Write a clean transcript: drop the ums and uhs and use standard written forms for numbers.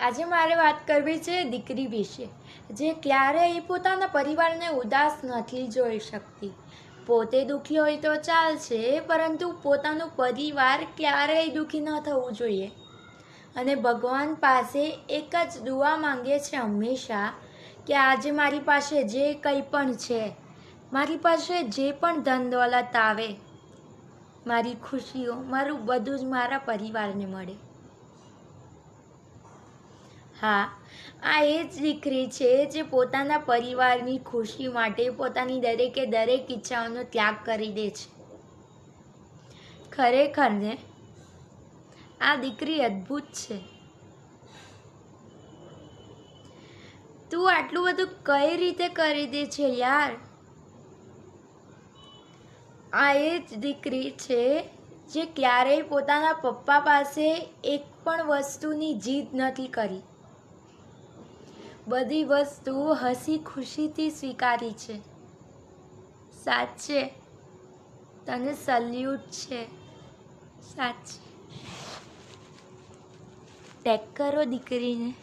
આજે મારે વાત કરવી છે દીકરી વિશે, જે ક્યારેય પોતાના પરિવારને ઉદાસ નથી જોઈ શકતી. પોતે દુઃખી હોય તો ચાલશે, પરંતુ પોતાનું પરિવાર ક્યારેય દુઃખી ન થવું જોઈએ. અને ભગવાન પાસે એક જ દુઆ માંગે છે હંમેશા કે આજે મારી પાસે જે કંઈ પણ છે, મારી પાસે જે પણ ધન દોલત આવે, મારી ખુશીઓ, મારું બધું જ મારા પરિવારને મળે. હા, આ એ જ દીકરી છે જે પોતાના પરિવારની ખુશી માટે પોતાની દરેકે દરેક ઈચ્છાઓનો ત્યાગ કરી દે છે. ખરેખર ને, આ દીકરી અદ્ભુત છે. તું આટલું બધું કઈ રીતે કરી દે છે યાર? આ એ જ દીકરી છે જે ક્યારેય પોતાના પપ્પા પાસે એક પણ વસ્તુની જીદ નથી કરી. બધી વસ્તુ હસી ખુશીથી સ્વીકારી છે. સાચે તને સલ્યુટ છે. સાચે ટેક કરો દીકરીને.